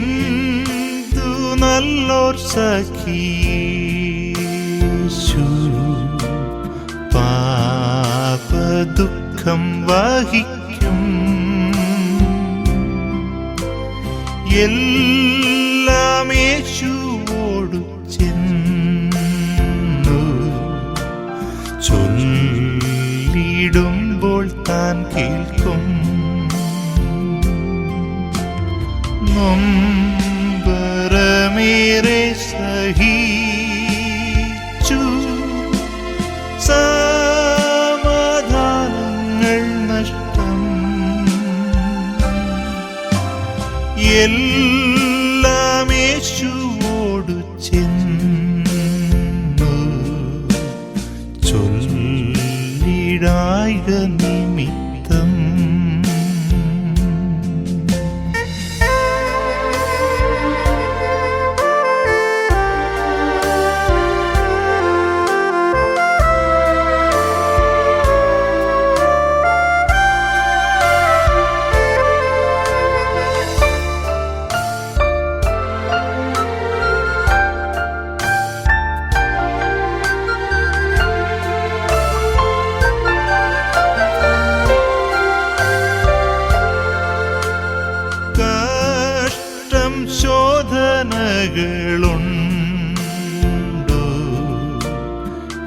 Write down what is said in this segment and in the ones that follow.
എന്തു നല്ലോർ സഖീശു പാപദുഃഖം വഹിക്കും. എല്ലാം യേശുവോടു ചെന്നു ചൊല്ലിടുമ്പോൾ താൻ കേൾക്കും. നൊമ്പരമേറെ സഹിച്ചു സമാധാനങ്ങൾ നഷ്ടം. എല്ലാം യേശുവോടു ചെന്നു ചൊല്ലിടായിക നിമിത്തം. ശോധനകളുണ്ടു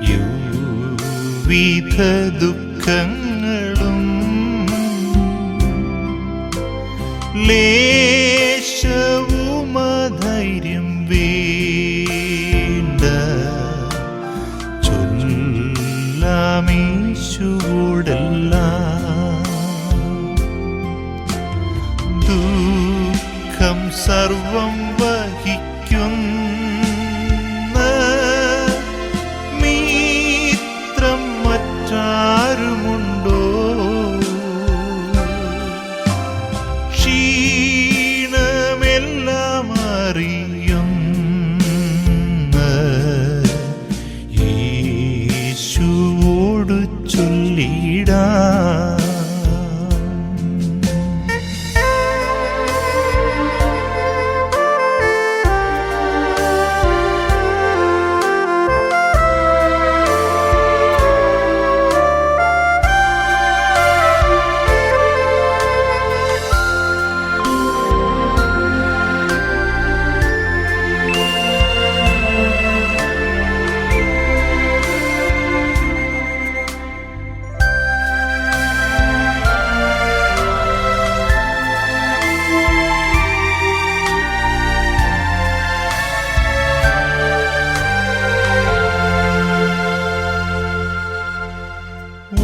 യുവിധ ദുഃഖങ്ങളും ലേശവുമധൈര്യം വേണ്ട ചൊല്ലാമേശുവോടെല്ലാം. ദുഃഖം സർവം വഹിക്കുന്ന മിത്രം മറ്റാരുമുണ്ടോ? ക്ഷീണമെല്ലാം അറിയുന്ന യേശുവോടു ചൊല്ലിടാം.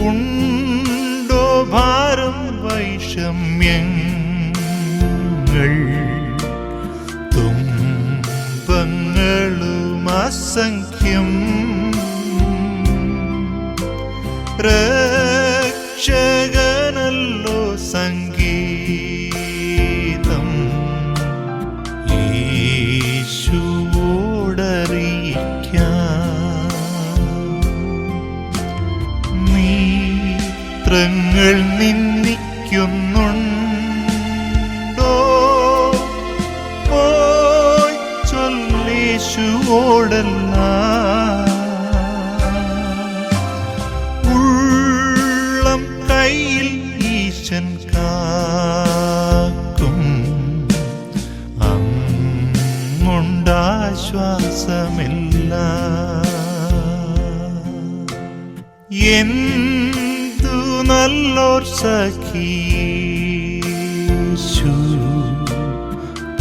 ഉണ്ടോ ഭാരം വൈഷമ്യങ്ങൾ തുമ്പങ്ങളും അസംഖ്യം. രക്ഷകനല്ലോ സംഗീതം യേശുവോടറിയിക്കാം. മിത്രങ്ങൾ നിന്ദിക്കുന്നുണ്ടോ? പോയി ചൊല്ലേശുവോടെല്ലാം. ഉള്ളം കയ്യിൽ ഈശൻ കാക്കും അങ്ങുണ്ടാശ്വാസമില്ല. എന്തു നല്ലോർ സഖീശു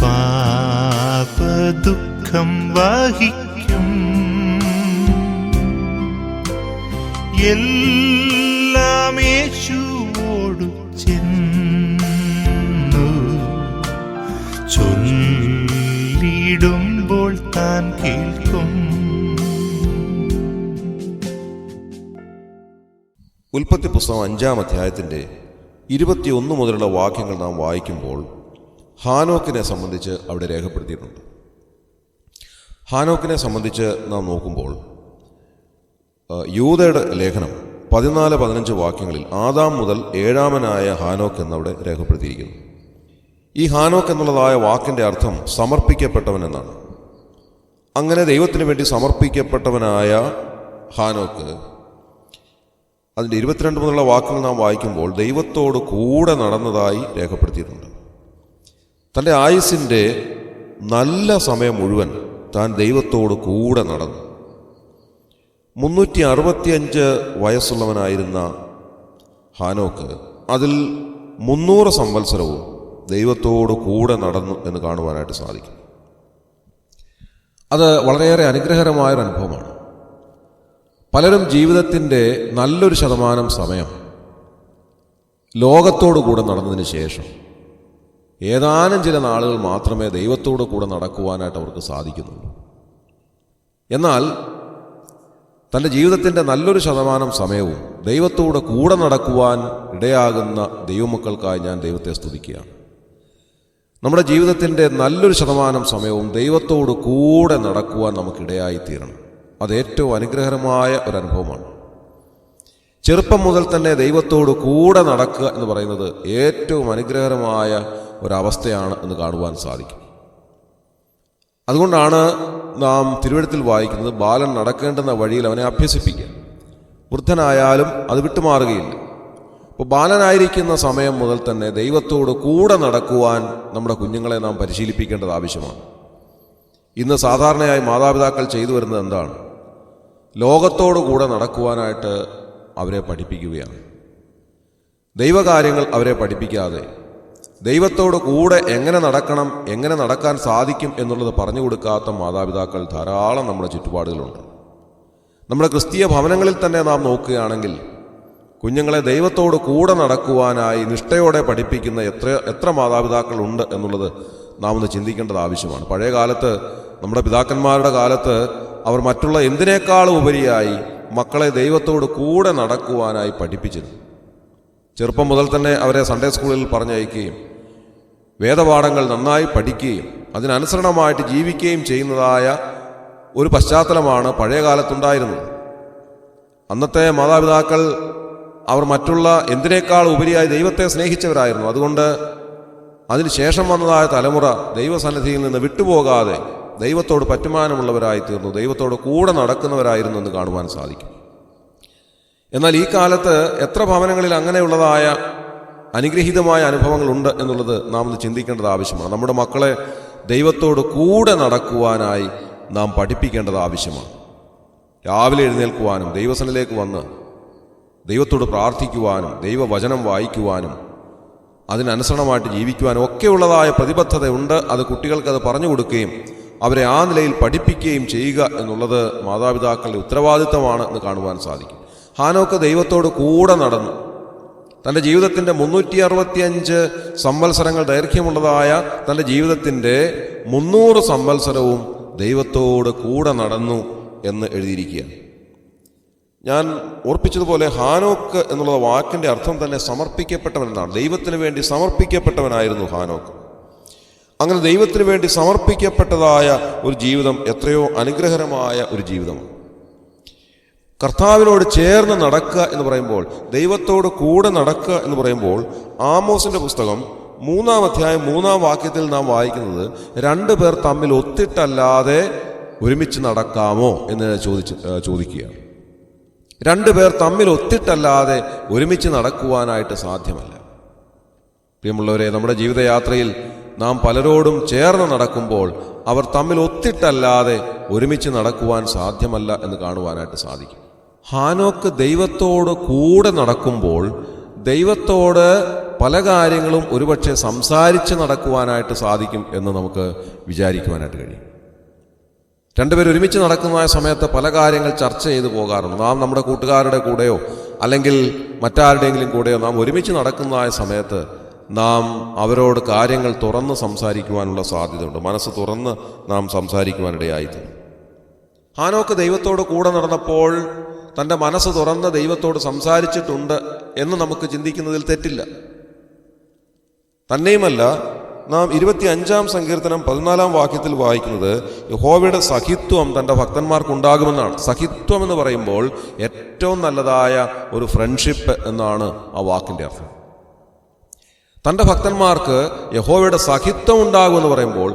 പാപദുഃഖം വഹിക്കും. എല്ലാം യേശുവോടു ചെന്നു ചൊല്ലിടുമ്പോൾ താൻ കേൾക്കും. ഉൽപ്പത്തി പുസ്തകം 5-ാം അധ്യായത്തിൻ്റെ 21 മുതലുള്ള വാക്യങ്ങൾ നാം വായിക്കുമ്പോൾ ഹാനോക്കിനെ സംബന്ധിച്ച് അവിടെ രേഖപ്പെടുത്തിയിട്ടുണ്ട്. ഹാനോക്കിനെ സംബന്ധിച്ച് നാം നോക്കുമ്പോൾ യൂദയുടെ ലേഖനം 14-15 വാക്യങ്ങളിൽ ആദാം മുതൽ 7-ാമനായ ഹാനോക്ക് എന്നവിടെ രേഖപ്പെടുത്തിയിരിക്കുന്നു. ഈ ഹാനോക്ക് എന്നുള്ളതായ വാക്കിൻ്റെ അർത്ഥം സമർപ്പിക്കപ്പെട്ടവൻ എന്നാണ്. അങ്ങനെ ദൈവത്തിന് വേണ്ടി സമർപ്പിക്കപ്പെട്ടവനായ ഹാനോക്ക്, അതിൻ്റെ 22 മുതലുള്ള വാക്കുകൾ നാം വായിക്കുമ്പോൾ ദൈവത്തോട് കൂടെ നടന്നതായി രേഖപ്പെടുത്തിയിട്ടുണ്ട്. തൻ്റെ ആയുസ്സിൻ്റെ നല്ല സമയം മുഴുവൻ താൻ ദൈവത്തോട് കൂടെ നടന്നു. 365 വയസ്സുള്ളവനായിരുന്ന ഹാനോക്ക് അതിൽ 300 സംവത്സരവും ദൈവത്തോട് കൂടെ നടന്നു എന്ന് കാണുവാനായിട്ട് സാധിക്കും. അത് വളരെയേറെ അനുഗ്രഹകരമായൊരു അനുഭവമാണ്. പലരും ജീവിതത്തിൻ്റെ നല്ലൊരു ശതമാനം സമയം ലോകത്തോടു കൂടെ നടന്നതിന് ശേഷം ഏതാനും ചില നാളുകൾ മാത്രമേ ദൈവത്തോടു കൂടെ നടക്കുവാനായിട്ട് അവർക്ക് സാധിക്കുന്നുള്ളൂ. എന്നാൽ തൻ്റെ ജീവിതത്തിൻ്റെ നല്ലൊരു ശതമാനം സമയവും ദൈവത്തോട് കൂടെ നടക്കുവാൻ ഇടയാകുന്ന ദൈവമക്കൾക്കായി ഞാൻ ദൈവത്തെ സ്തുതിക്കുകയാണ്. നമ്മുടെ ജീവിതത്തിൻ്റെ നല്ലൊരു ശതമാനം സമയവും ദൈവത്തോട് കൂടെ നടക്കുവാൻ നമുക്കിടയായിത്തീരണം. അത് ഏറ്റവും അനുഗ്രഹകരമായ ഒരു അനുഭവമാണ്. ചെറുപ്പം മുതൽ തന്നെ ദൈവത്തോട് കൂടെ നടക്കുക എന്ന് പറയുന്നത് ഏറ്റവും അനുഗ്രഹകരമായ ഒരവസ്ഥയാണ് എന്ന് കാണുവാൻ സാധിക്കും. അതുകൊണ്ടാണ് നാം തിരുവെഴുത്തിൽ വായിക്കുന്നത്, ബാലൻ നടക്കേണ്ടുന്ന വഴിയിൽ അവനെ അഭ്യസിപ്പിക്കുക, വൃദ്ധനായാലും അത് വിട്ടുമാറുകയില്ല. അപ്പോൾ ബാലനായിരിക്കുന്ന സമയം മുതൽ തന്നെ ദൈവത്തോട് കൂടെ നടക്കുവാൻ നമ്മുടെ കുഞ്ഞുങ്ങളെ നാം പരിശീലിപ്പിക്കേണ്ടത് ആവശ്യമാണ്. ഇന്ന് സാധാരണയായി മാതാപിതാക്കൾ ചെയ്തു വരുന്നത് എന്താണ്? ലോകത്തോടു കൂടെ നടക്കുവാനായിട്ട് അവരെ പഠിപ്പിക്കുകയാണ്. ദൈവകാര്യങ്ങൾ അവരെ പഠിപ്പിക്കാതെ ദൈവത്തോട് കൂടെ എങ്ങനെ നടക്കണം, എങ്ങനെ നടക്കാൻ സാധിക്കും എന്നുള്ളത് പറഞ്ഞു കൊടുക്കാത്ത മാതാപിതാക്കൾ ധാരാളം നമ്മുടെ ചുറ്റുപാടുകളുണ്ട്. നമ്മുടെ ക്രിസ്തീയ ഭവനങ്ങളിൽ തന്നെ നാം നോക്കുകയാണെങ്കിൽ കുഞ്ഞുങ്ങളെ ദൈവത്തോട് കൂടെ നടക്കുവാനായി നിഷ്ഠയോടെ പഠിപ്പിക്കുന്ന എത്ര മാതാപിതാക്കളുണ്ട് എന്നുള്ളത് നാം ഒന്ന് ചിന്തിക്കേണ്ടത് ആവശ്യമാണ്. പഴയ കാലത്ത്, നമ്മുടെ പിതാക്കന്മാരുടെ കാലത്ത്, അവർ മറ്റുള്ള എന്തിനേക്കാളും ഉപരിയായി മക്കളെ ദൈവത്തോട് കൂടെ നടക്കുവാനായി പഠിപ്പിച്ചിരുന്നു. ചെറുപ്പം മുതൽ തന്നെ അവരെ സൺഡേ സ്കൂളിൽ പറഞ്ഞയക്കുകയും വേദപാഠങ്ങൾ നന്നായി പഠിക്കുകയും അതിനനുസരണമായിട്ട് ജീവിക്കുകയും ചെയ്യുന്നതായ ഒരു പശ്ചാത്തലമാണ് പഴയ കാലത്തുണ്ടായിരുന്നത്. അന്നത്തെ മാതാപിതാക്കൾ അവർ മറ്റുള്ള എന്തിനേക്കാൾ ഉപരിയായി ദൈവത്തെ സ്നേഹിച്ചവരായിരുന്നു. അതുകൊണ്ട് അതിനുശേഷം വന്നതായ തലമുറ ദൈവസന്നിധിയിൽ നിന്ന് വിട്ടുപോകാതെ ദൈവത്തോട് പറ്റുമാനമുള്ളവരായി തീർന്നു, ദൈവത്തോട് കൂടെ നടക്കുന്നവരായിരുന്നു എന്ന് കാണുവാൻ സാധിക്കും. എന്നാൽ ഈ കാലത്ത് എത്ര ഭവനങ്ങളിൽ അങ്ങനെയുള്ളതായ അനുഗ്രഹീതമായ അനുഭവങ്ങളുണ്ട് എന്നുള്ളത് നാം ഒന്ന് ചിന്തിക്കേണ്ടത് ആവശ്യമാണ്. നമ്മുടെ മക്കളെ ദൈവത്തോട് കൂടെ നടക്കുവാനായി നാം പഠിപ്പിക്കേണ്ടത് ആവശ്യമാണ്. രാവിലെ എഴുന്നേൽക്കുവാനും ദൈവസന്നിധിയിലേക്ക് വന്ന് ദൈവത്തോട് പ്രാർത്ഥിക്കുവാനും ദൈവവചനം വായിക്കുവാനും അതിനനുസരണമായിട്ട് ജീവിക്കുവാനും ഒക്കെയുള്ളതായ പ്രതിബദ്ധതയുണ്ട്. അത് കുട്ടികൾക്കത് പറഞ്ഞു കൊടുക്കുകയും അവരെ ആ നിലയിൽ പഠിപ്പിക്കുകയും ചെയ്യുക എന്നുള്ളത് മാതാപിതാക്കളുടെ ഉത്തരവാദിത്തമാണ് എന്ന് കാണുവാൻ സാധിക്കും. ഹാനോക്ക് ദൈവത്തോട് കൂടെ നടന്നു. തൻ്റെ ജീവിതത്തിൻ്റെ 365 സംവത്സരങ്ങൾ ദൈർഘ്യമുള്ളതായ തൻ്റെ ജീവിതത്തിൻ്റെ 300 സംവത്സരവും ദൈവത്തോട് കൂടെ നടന്നു എന്ന് എഴുതിയിരിക്കുകയാണ്. ഞാൻ ഓർപ്പിച്ചതുപോലെ ഹാനോക്ക് എന്നുള്ള വാക്കിൻ്റെ അർത്ഥം തന്നെ സമർപ്പിക്കപ്പെട്ടവൻ എന്നാണ്. ദൈവത്തിന് വേണ്ടി സമർപ്പിക്കപ്പെട്ടവനായിരുന്നു ഹാനോക്ക്. അങ്ങനെ ദൈവത്തിന് വേണ്ടി സമർപ്പിക്കപ്പെട്ടതായ ഒരു ജീവിതം എത്രയോ അനുഗ്രഹകരമായ ഒരു ജീവിതമാണ്. കർത്താവിനോട് ചേർന്ന് നടക്കുക എന്ന് പറയുമ്പോൾ, ദൈവത്തോട് കൂടെ നടക്കുക എന്ന് പറയുമ്പോൾ, ആമോസിൻ്റെ പുസ്തകം 3-ാം അധ്യായം 3-ാം വാക്യത്തിൽ നാം വായിക്കുന്നത്, 2 പേർ തമ്മിൽ ഒത്തിട്ടല്ലാതെ ഒരുമിച്ച് നടക്കാമോ എന്ന് ചോദിക്കുകയാണ്. 2 പേർ തമ്മിൽ ഒത്തിട്ടല്ലാതെ ഒരുമിച്ച് നടക്കുവാനായിട്ട് സാധ്യമല്ല. പ്രിയമുള്ളവരെ, നമ്മുടെ ജീവിതയാത്രയിൽ നാം പലരോടും ചേർന്ന് നടക്കുമ്പോൾ അവർ തമ്മിൽ ഒത്തിട്ടല്ലാതെ ഒരുമിച്ച് നടക്കുവാൻ സാധ്യമല്ല എന്ന് കാണുവാനായിട്ട് സാധിക്കും. ഹാനോക്ക് ദൈവത്തോട് കൂടെ നടക്കുമ്പോൾ ദൈവത്തോട് പല കാര്യങ്ങളും ഒരുപക്ഷെ സംസാരിച്ച് നടക്കുവാനായിട്ട് സാധിക്കും എന്ന് നമുക്ക് വിചാരിക്കുവാനായിട്ട് കഴിയും. 2 പേർ ഒരുമിച്ച് നടക്കുന്ന സമയത്ത് പല കാര്യങ്ങൾ ചർച്ച ചെയ്തു പോകാറുണ്ട്. നാം നമ്മുടെ കൂട്ടുകാരുടെ കൂടെയോ അല്ലെങ്കിൽ മറ്റാരുടെയെങ്കിലും കൂടെയോ നാം ഒരുമിച്ച് നടക്കുന്ന സമയത്ത് നാം അവരോട് കാര്യങ്ങൾ തുറന്ന് സംസാരിക്കുവാനുള്ള സാധ്യതയുണ്ട്. മനസ്സ് തുറന്ന് നാം സംസാരിക്കുവാനിടയായിത്തീരും. ഹാനോക്ക് ദൈവത്തോട് കൂടെ നടന്നപ്പോൾ തൻ്റെ മനസ്സ് തുറന്ന് ദൈവത്തോട് സംസാരിച്ചിട്ടുണ്ട് എന്ന് നമുക്ക് ചിന്തിക്കുന്നതിൽ തെറ്റില്ല. തന്നെയുമല്ല, നാം 25-ാം സങ്കീർത്തനം 14-ാം വാക്യത്തിൽ വായിക്കുന്നത് യഹോവയുടെ സഖിത്വം തൻ്റെ ഭക്തന്മാർക്കുണ്ടാകുമെന്നാണ്. സഖിത്വം എന്ന് പറയുമ്പോൾ ഏറ്റവും നല്ലതായ ഒരു ഫ്രണ്ട്ഷിപ്പ് എന്നാണ് ആ വാക്കിൻ്റെ അർത്ഥം. തൻ്റെ ഭക്തന്മാർക്ക് യഹോവയുടെ സഹിത്വം ഉണ്ടാകുമെന്ന് പറയുമ്പോൾ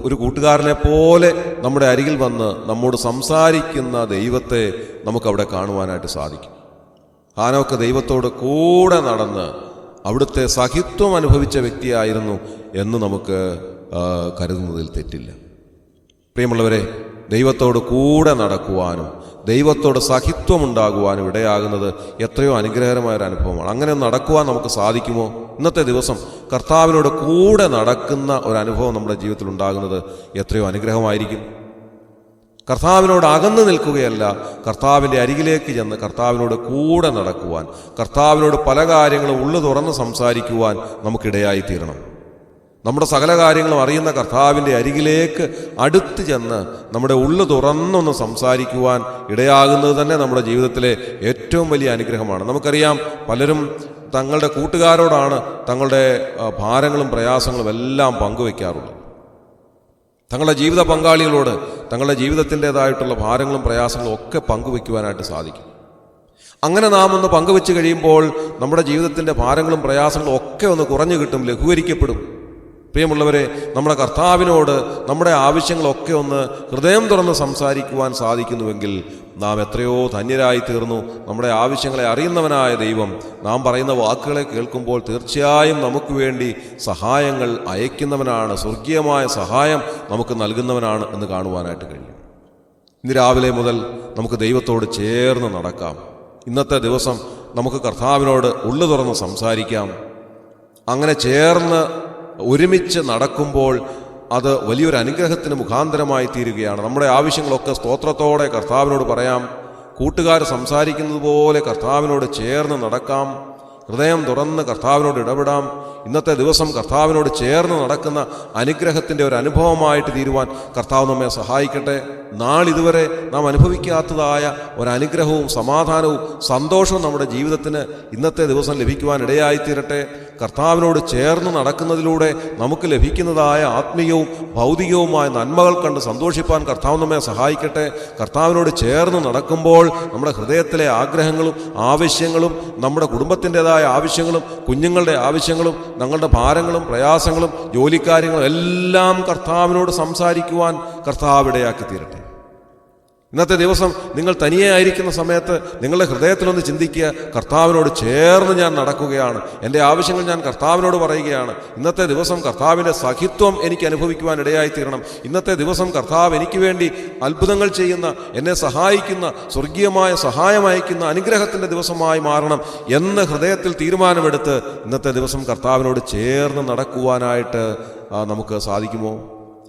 ഒരു കൂട്ടുകാരനെ പോലെ നമ്മുടെ അരികിൽ വന്ന് നമ്മോട് സംസാരിക്കുന്ന ദൈവത്തെ നമുക്കവിടെ കാണുവാനായിട്ട് സാധിക്കും. ഹാനോക്ക് ദൈവത്തോട് കൂടെ നടന്ന് അവിടുത്തെ സഹിത്വം അനുഭവിച്ച വ്യക്തിയായിരുന്നു എന്ന് നമുക്ക് കരുതുന്നതിൽ തെറ്റില്ല. പ്രിയമുള്ളവരെ, ദൈവത്തോട് കൂടെ നടക്കുവാനും ദൈവത്തോട് സഹിത്വമുണ്ടാകുവാനും ഇടയാകുന്നത് എത്രയോ അനുഗ്രഹകരമായൊരു അനുഭവമാണ്. അങ്ങനെ നടക്കുവാൻ നമുക്ക് സാധിക്കുമോ? ഇന്നത്തെ ദിവസം കർത്താവിനോട് കൂടെ നടക്കുന്ന ഒരു അനുഭവം നമ്മുടെ ജീവിതത്തിൽ ഉണ്ടാകുന്നത് എത്രയോ അനുഗ്രഹമായിരിക്കും. കർത്താവിനോട് അകന്നു നിൽക്കുകയല്ല, കർത്താവിൻ്റെ അരികിലേക്ക് ചെന്ന് കർത്താവിനോട് കൂടെ നടക്കുവാൻ, കർത്താവിനോട് പല കാര്യങ്ങളും ഉള്ളു തുറന്ന് സംസാരിക്കുവാൻ നമുക്കിടയായി തീരണം. നമ്മുടെ സകല കാര്യങ്ങളും അറിയുന്ന കർത്താവിൻ്റെ അരികിലേക്ക് അടുത്ത് ചെന്ന് നമ്മുടെ ഉള്ളു തുറന്നൊന്ന് സംസാരിക്കുവാൻ ഇടയാകുന്നത് തന്നെ നമ്മുടെ ജീവിതത്തിലെ ഏറ്റവും വലിയ അനുഗ്രഹമാണ്. നമുക്കറിയാം, പലരും തങ്ങളുടെ കൂട്ടുകാരോടാണ് തങ്ങളുടെ ഭാരങ്ങളും പ്രയാസങ്ങളും എല്ലാം പങ്കുവയ്ക്കാറുള്ളത്. തങ്ങളുടെ ജീവിത പങ്കാളികളോട് തങ്ങളുടെ ജീവിതത്തിൻ്റെതായിട്ടുള്ള ഭാരങ്ങളും പ്രയാസങ്ങളും ഒക്കെ പങ്കുവയ്ക്കുവാനായിട്ട് സാധിക്കും. അങ്ങനെ നാം ഒന്ന് പങ്കുവെച്ച് കഴിയുമ്പോൾ നമ്മുടെ ജീവിതത്തിൻ്റെ ഭാരങ്ങളും പ്രയാസങ്ങളും ഒക്കെ ഒന്ന് കുറഞ്ഞു കിട്ടും, ലഘൂകരിക്കപ്പെടും. പ്രിയമുള്ളവരെ, നമ്മുടെ കർത്താവിനോട് നമ്മുടെ ആവശ്യങ്ങളൊക്കെ ഒന്ന് ഹൃദയം തുറന്ന് സംസാരിക്കുവാൻ സാധിക്കുന്നുവെങ്കിൽ നാം എത്രയോ ധന്യരായി തീർന്നു. നമ്മുടെ ആവശ്യങ്ങളെ അറിയുന്നവനായ ദൈവം നാം പറയുന്ന വാക്കുകളെ കേൾക്കുമ്പോൾ തീർച്ചയായും നമുക്ക് വേണ്ടി സഹായങ്ങൾ അയക്കുന്നവനാണ്, സ്വർഗീയമായ സഹായം നമുക്ക് നൽകുന്നവനാണ് എന്ന് കാണുവാനായിട്ട് കഴിയും. ഇന്ന് രാവിലെ മുതൽ നമുക്ക് ദൈവത്തോട് ചേർന്ന് നടക്കാം. ഇന്നത്തെ ദിവസം നമുക്ക് കർത്താവിനോട് ഉള്ളു തുറന്ന് സംസാരിക്കാം. അങ്ങനെ ചേർന്ന് ഒരുമിച്ച് നടക്കുമ്പോൾ അത് വലിയൊരു അനുഗ്രഹത്തിന് മുഖാന്തരമായി തീരുകയാണ്. നമ്മുടെ ആവശ്യങ്ങളൊക്കെ സ്തോത്രത്തോടെ കർത്താവിനോട് പറയാം. കൂട്ടുകാർ സംസാരിക്കുന്നത് പോലെ കർത്താവിനോട് ചേർന്ന് നടക്കാം. ഹൃദയം തുറന്ന് കർത്താവിനോട് ഇടപെടാം. ഇന്നത്തെ ദിവസം കർത്താവിനോട് ചേർന്ന് നടക്കുന്ന അനുഗ്രഹത്തിൻ്റെ ഒരു അനുഭവമായിട്ട് തീരുവാൻ കർത്താവ് നമ്മെ സഹായിക്കട്ടെ. നാളിതുവരെ നാം അനുഭവിക്കാത്തതായ ഒരനുഗ്രഹവും സമാധാനവും സന്തോഷവും നമ്മുടെ ജീവിതത്തിന് ഇന്നത്തെ ദിവസം ലഭിക്കുവാൻ ഇടയായിത്തീരട്ടെ. കർത്താവിനോട് ചേർന്ന് നടക്കുന്നതിലൂടെ നമുക്ക് ലഭിക്കുന്നതായ ആത്മീയവും ഭൗതികവുമായ നന്മകൾ കണ്ട് സന്തോഷിപ്പാൻ കർത്താവ് നമ്മെ സഹായിക്കട്ടെ. കർത്താവിനോട് ചേർന്ന് നടക്കുമ്പോൾ നമ്മുടെ ഹൃദയത്തിലെ ആഗ്രഹങ്ങളും ആവശ്യങ്ങളും നമ്മുടെ കുടുംബത്തിൻ്റെതായ ആവശ്യങ്ങളും കുഞ്ഞുങ്ങളുടെ ആവശ്യങ്ങളും ഞങ്ങളുടെ ഭാരങ്ങളും പ്രയാസങ്ങളും ജോലിക്കാര്യങ്ങളും എല്ലാം കർത്താവിനോട് സംസാരിക്കുവാൻ കർത്താവ് ഇടയാക്കി തീരട്ടെ. ഇന്നത്തെ ദിവസം നിങ്ങൾ തനിയെ ആയിരിക്കുന്ന സമയത്ത് നിങ്ങളുടെ ഹൃദയത്തിലൊന്ന് ചിന്തിക്കുക, കർത്താവിനോട് ചേർന്ന് ഞാൻ നടക്കുകയാണ്, എൻ്റെ ആവശ്യങ്ങൾ ഞാൻ കർത്താവിനോട് പറയുകയാണ്. ഇന്നത്തെ ദിവസം കർത്താവിൻ്റെ സഹിത്വം എനിക്ക് അനുഭവിക്കുവാൻ ഇടയായി തീരണം. ഇന്നത്തെ ദിവസം കർത്താവ് എനിക്ക് വേണ്ടി അത്ഭുതങ്ങൾ ചെയ്യുന്ന, എന്നെ സഹായിക്കുന്ന, സ്വർഗീയമായ സഹായം അയക്കുന്ന അനുഗ്രഹത്തിൻ്റെ ദിവസമായി മാറണം എന്ന് ഹൃദയത്തിൽ തീരുമാനമെടുത്ത് ഇന്നത്തെ ദിവസം കർത്താവിനോട് ചേർന്ന് നടക്കുവാനായിട്ട് നമുക്ക് സാധിക്കുമോ?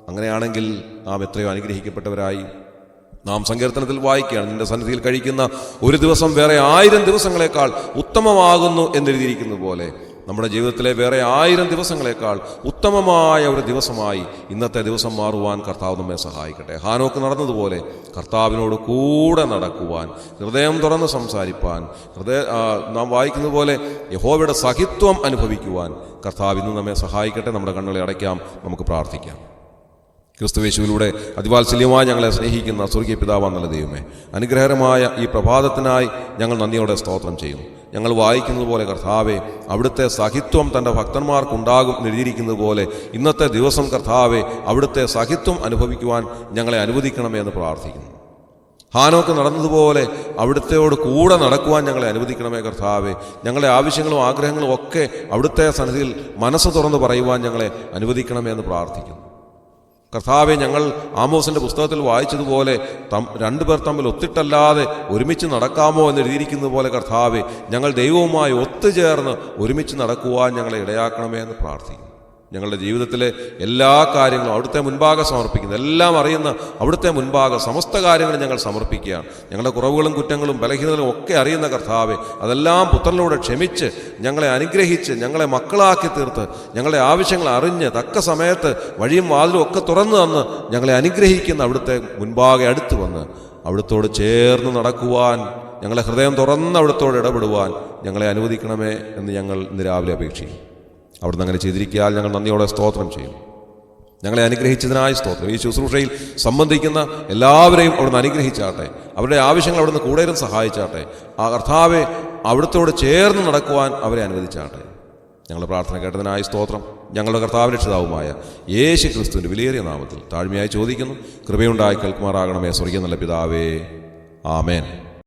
അങ്ങനെയാണെങ്കിൽ നാം എത്രയോ അനുഗ്രഹിക്കപ്പെട്ടവരായി. നാം സങ്കീർത്തനത്തിൽ വായിക്കുകയാണ്, നിന്റെ സന്നിധിയിൽ കഴിക്കുന്ന ഒരു ദിവസം വേറെ 1000 ദിവസങ്ങളെക്കാൾ ഉത്തമമാകുന്നു എന്നെഴുതിയിരിക്കുന്നത് പോലെ നമ്മുടെ ജീവിതത്തിലെ വേറെ 1000 ദിവസങ്ങളെക്കാൾ ഉത്തമമായ ഒരു ദിവസമായി ഇന്നത്തെ ദിവസം മാറുവാൻ കർത്താവ് നമ്മെ സഹായിക്കട്ടെ. ഹാനോക്ക് നടന്നതുപോലെ കർത്താവിനോട് കൂടെ നടക്കുവാൻ, ഹൃദയം തുറന്ന് സംസാരിപ്പാൻ, നാം വായിക്കുന്നത് പോലെ യഹോവയുടെ സഹിത്വം അനുഭവിക്കുവാൻ കർത്താവ് ഇന്ന് നമ്മെ സഹായിക്കട്ടെ. നമ്മുടെ കണ്ണുകളെ അടയ്ക്കാം, നമുക്ക് പ്രാർത്ഥിക്കാം. ക്രിസ്തുയേശുവിലൂടെ അതിവാത്സല്യമായി ഞങ്ങളെ സ്നേഹിക്കുന്ന സ്വർഗീയ പിതാവാം നല്ല ദൈവമേ, അനുഗ്രഹകരമായ ഈ പ്രഭാതത്തിനായി ഞങ്ങൾ നന്ദിയോടെ സ്തോത്രം ചെയ്യുന്നു. ഞങ്ങൾ വായിക്കുന്നത് പോലെ കർത്താവെ, അവിടുത്തെ സഹിത്വം തൻ്റെ ഭക്തന്മാർക്കുണ്ടാകും എഴുതിയിരിക്കുന്നത് പോലെ ഇന്നത്തെ ദിവസം കർത്താവെ, അവിടുത്തെ സഹിത്വം അനുഭവിക്കുവാൻ ഞങ്ങളെ അനുവദിക്കണമേ എന്ന് പ്രാർത്ഥിക്കുന്നു. ഹാനോക്ക് നടന്നതുപോലെ അവിടുത്തെയോട് കൂടെ നടക്കുവാൻ ഞങ്ങളെ അനുവദിക്കണമേ കർത്താവെ. ഞങ്ങളുടെ ആവശ്യങ്ങളും ആഗ്രഹങ്ങളും ഒക്കെ അവിടുത്തെ സന്നിധിയിൽ മനസ്സ് തുറന്ന് പറയുവാൻ ഞങ്ങളെ അനുവദിക്കണമേ എന്ന് പ്രാർത്ഥിക്കുന്നു. കർത്താവെ, ഞങ്ങൾ ആമോസിൻ്റെ പുസ്തകത്തിൽ വായിച്ചതുപോലെ രണ്ടുപേർ തമ്മിൽ ഒത്തിട്ടല്ലാതെ ഒരുമിച്ച് നടക്കാമോ എന്ന് എഴുതിയിരിക്കുന്നത് പോലെ കർത്താവെ, ഞങ്ങൾ ദൈവവുമായി ഒത്തുചേർന്ന് ഒരുമിച്ച് നടക്കുവാൻ ഞങ്ങളെ ഇടയാക്കണമേ എന്ന് പ്രാർത്ഥിക്കുന്നു. ഞങ്ങളുടെ ജീവിതത്തിലെ എല്ലാ കാര്യങ്ങളും അവിടുത്തെ മുൻപാകെ സമർപ്പിക്കുന്നു. എല്ലാം അറിയുന്ന അവിടുത്തെ മുൻപാകെ സമസ്ത കാര്യങ്ങളും ഞങ്ങൾ സമർപ്പിക്കുകയാണ്. ഞങ്ങളുടെ കുറവുകളും കുറ്റങ്ങളും ബലഹീനതകളും ഒക്കെ അറിയുന്ന കർത്താവെ, അതെല്ലാം പുത്രനിലൂടെ ക്ഷമിച്ച് ഞങ്ങളെ അനുഗ്രഹിച്ച് ഞങ്ങളെ മക്കളാക്കി തീർത്ത് ഞങ്ങളുടെ ആവശ്യങ്ങൾ അറിഞ്ഞ് തക്ക സമയത്ത് വഴിയും വാതിലും ഒക്കെ തുറന്നു തന്ന് ഞങ്ങളെ അനുഗ്രഹിക്കുന്ന അവിടുത്തെ മുൻപാകെ അടുത്ത് വന്ന് അവിടുത്തോട് ചേർന്ന് നടക്കുവാൻ, ഞങ്ങളെ ഹൃദയം തുറന്ന് അവിടുത്തോട് ഇടപെടുവാൻ ഞങ്ങളെ അനുവദിക്കണമേ എന്ന് ഞങ്ങൾ ഇന്ന് രാവിലെ അപേക്ഷിക്കും. അവിടുന്ന് അങ്ങനെ ചെയ്തിരിക്കാൻ ഞങ്ങൾ നന്ദിയോടെ സ്തോത്രം ചെയ്യും. ഞങ്ങളെ അനുഗ്രഹിച്ചതിനായി സ്തോത്രം. ഈ ശുശ്രൂഷയിൽ സംബന്ധിക്കുന്ന എല്ലാവരെയും അവിടുന്ന് അനുഗ്രഹിച്ചാട്ടെ. അവരുടെ ആവശ്യങ്ങൾ അവിടുന്ന് കൂടുതലും സഹായിച്ചാട്ടെ. ആ കർത്താവെ, അവിടുത്തോട് ചേർന്ന് നടക്കുവാൻ അവരെ അനുവദിച്ചാട്ടെ. ഞങ്ങളുടെ പ്രാർത്ഥന കേട്ടതിനായി സ്തോത്രം. ഞങ്ങളുടെ കർത്താവ് രക്ഷിതാവുമായ യേശു ക്രിസ്തുവിൻ്റെ വിലയേറിയ നാമത്തിൽ താഴ്മയായി ചോദിക്കുന്നു. കൃപയുണ്ടായി കേൾക്കുമാറാകണമേ സ്വർഗീയ നല്ല പിതാവേ. ആമേൻ.